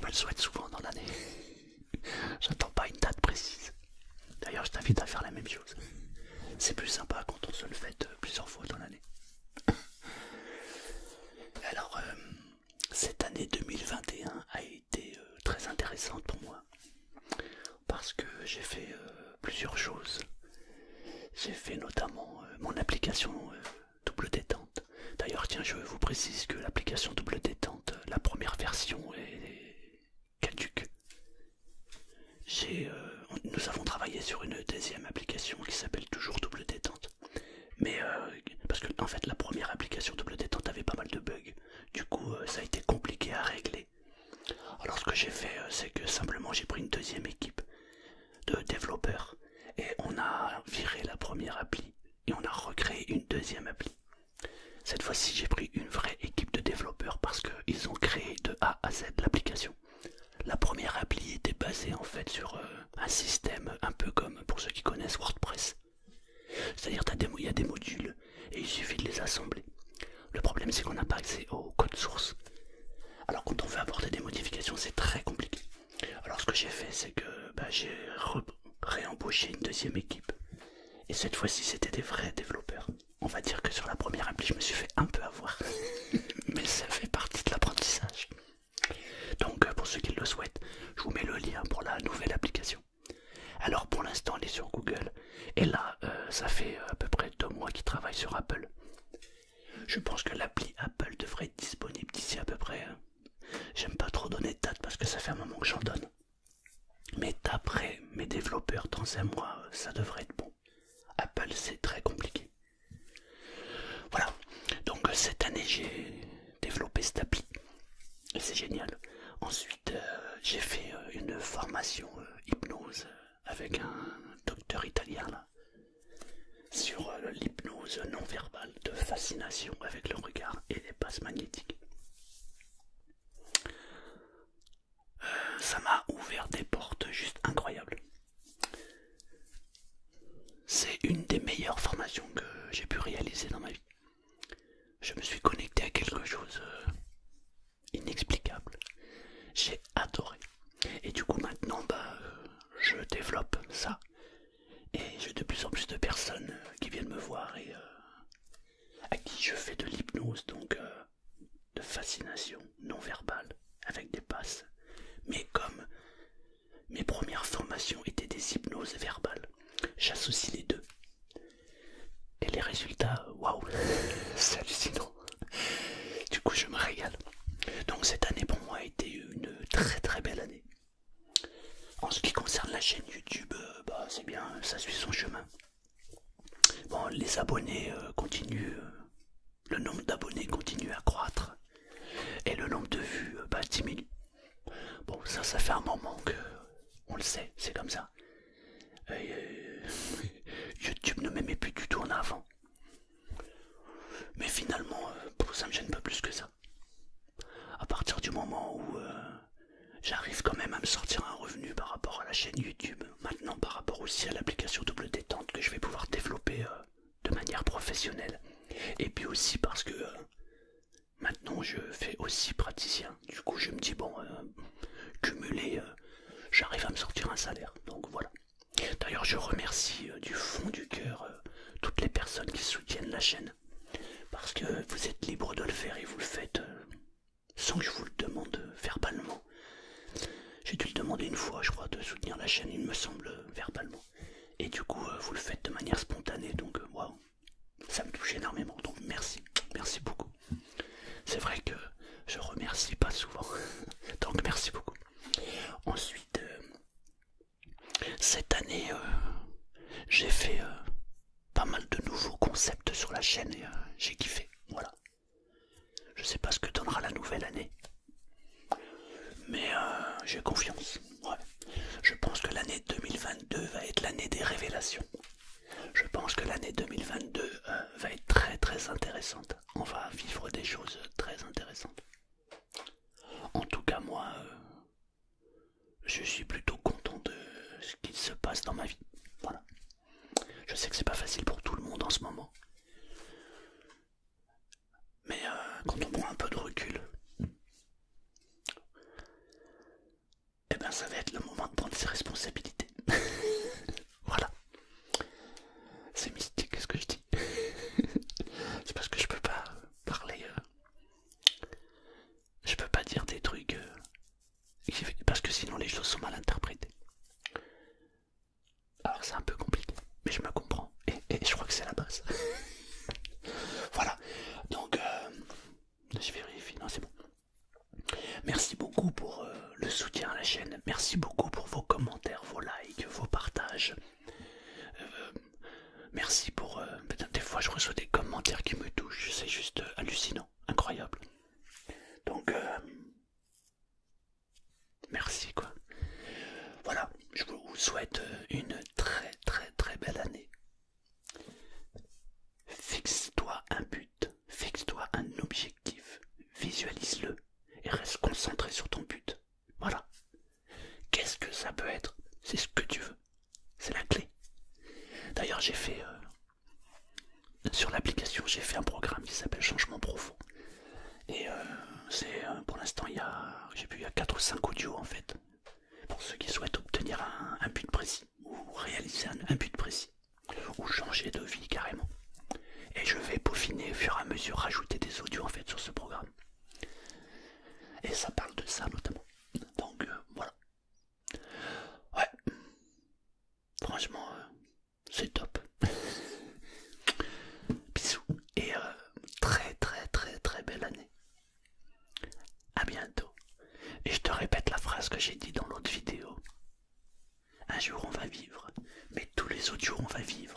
me le souhaite souvent dans l'année. J'attends pas une date précise. D'ailleurs, je t'invite à faire la même chose. C'est plus sympa quand on se le fête plusieurs fois dans l'année. Alors, cette année 2021 a été très intéressante pour moi parce que j'ai fait plusieurs choses. J'ai fait notamment mon application Double Détente. D'ailleurs, tiens, je vous précise que l'application Double Détente, la première version est caduque. Nous avons travaillé sur une deuxième application qui s'appelle toujours Double Détente. Mais parce que en fait la première application Double Détente avait pas mal de bugs. Du coup ça a été compliqué à régler. Alors ce que j'ai fait c'est que simplement j'ai pris une deuxième équipe de développeurs et on a viré la première appli et on a recréé une deuxième appli. Cette fois-ci j'ai pris une vraie équipe de développeurs parce qu'ils ont créé de A à Z l'application. La première appli était basée en fait sur un système un peu comme pour ceux qui connaissent WordPress. C'est-à-dire il y a des modules et il suffit de les assembler. Le problème c'est qu'on n'a pas accès au code source. Alors quand on veut apporter des modifications c'est très compliqué. Alors ce que j'ai fait c'est que j'ai réembauché une deuxième équipe. Et cette fois-ci c'était des vrais développeurs. On va dire que sur la première appli je me suis fait un peu avoir. Mais ça fait partie de l'apprentissage. Donc pour ceux qui le souhaitent, je vous mets le lien pour la nouvelle application. Alors pour l'instant elle est sur Google. Et là ça fait à peu près 2 mois qu'il travaille sur Apple. Je pense que l'appli Apple devrait être disponible d'ici à peu près. J'aime pas trop donner de date parce que ça fait un moment que j'en donne. Mais d'après mes développeurs, dans un mois, ça devrait être bon. Apple, c'est très compliqué. Voilà. Donc cette année, j'ai développé cette appli. Et c'est génial. Ensuite, j'ai fait une formation hypnose avec un docteur italien là. Sur l'hypnose non verbale de fascination avec le regard et les passes magnétiques. Ça m'a ouvert des portes juste incroyables. C'est une des meilleures formations que j'ai pu réaliser dans ma vie. Je me suis connecté à quelque chose inexplicable. J'ai adoré. Et du coup maintenant je développe ça. Et j'ai de plus en plus de personnes qui viennent me voir et à qui je fais de l'hypnose, donc de fascination non verbale avec des passes. Mais comme mes premières formations étaient des hypnoses verbales, j'associe les deux. Et les résultats, waouh, c'est hallucinant. Du coup, je me régale. Donc cette année pour moi a été une très très belle année. En ce qui concerne la chaîne YouTube, c'est bien, ça suit son chemin. Bon, les abonnés continuent, le nombre d'abonnés continue à croître et le nombre de vues diminue. Bon, ça fait un moment que on le sait, c'est comme ça. YouTube ne m'aimait plus du tout en avant. Mais finalement, ça me gêne pas plus que ça. À partir du moment où j'arrive quand même à me sortir un revenu par rapport à la chaîne YouTube, maintenant par rapport aussi à l'application Double Détente que je vais pouvoir développer de manière professionnelle. Et puis aussi parce que maintenant je fais aussi praticien. Du coup je me dis bon, cumulé, j'arrive à me sortir un salaire. Donc voilà. D'ailleurs je remercie du fond du cœur toutes les personnes qui soutiennent la chaîne. Parce que vous êtes libre de le faire et vous le faites sans que je vous le demande verbalement. J'ai dû le demander une fois, je crois, de soutenir la chaîne, il me semble, verbalement. Et du coup, vous le faites de manière spontanée, donc waouh, ça me touche énormément. Donc merci, merci beaucoup. C'est vrai que je remercie pas souvent, donc merci beaucoup. Ensuite, cette année, j'ai fait pas mal de nouveaux concepts sur la chaîne et j'ai kiffé, voilà. Je sais pas ce que donnera la nouvelle année, mais j'ai confiance. Ouais. Je pense que l'année 2022 va être l'année des révélations. Je pense que l'année 2022 va être très très intéressante. On va vivre des choses très intéressantes. En tout cas moi, je suis plutôt content de ce qui se passe dans ma vie. Voilà. Je sais que c'est pas facile pour tout le monde en ce moment. Mais quand on prend un peu de recul, ça va être le moment de prendre ses responsabilités. Voilà. C'est mystique ce que je dis. C'est parce que je peux pas parler. Je peux pas dire des trucs. Parce que sinon les choses sont mal interprétées. Alors c'est un peu compliqué. Mais je me comprends. Et je crois que c'est la base. Voilà. Donc, je vérifie. Non, c'est bon. Merci beaucoup pour le soutien à la chaîne. Merci beaucoup pour vos commentaires, vos likes, vos partages. Merci pour... peut-être des fois je reçois des commentaires qui me touchent. C'est juste hallucinant, incroyable. Donc, merci quoi. Voilà, je vous souhaite une très très très belle année. Fixe-toi un but, fixe-toi un objectif, visualise-le et reste concentré sur ton but. Voilà. Qu'est-ce que ça peut être? C'est ce que tu veux. C'est la clé. D'ailleurs, j'ai fait sur l'application, j'ai fait un programme qui s'appelle Changement Profond. Et c'est pour l'instant, j'ai vu il y a 4 ou 5 audios en fait. Pour ceux qui souhaitent obtenir un but précis, ou réaliser un but précis, ou changer de vie carrément. Et je vais peaufiner au fur et à mesure, rajouter des audios en fait sur ce programme. Et ça parle de ça notamment. Donc voilà. Ouais. Franchement, c'est top. Bisous. Et très très très très belle année. À bientôt. Et je te répète la phrase que j'ai dit dans l'autre vidéo. Un jour on va vivre, mais tous les autres jours on va vivre.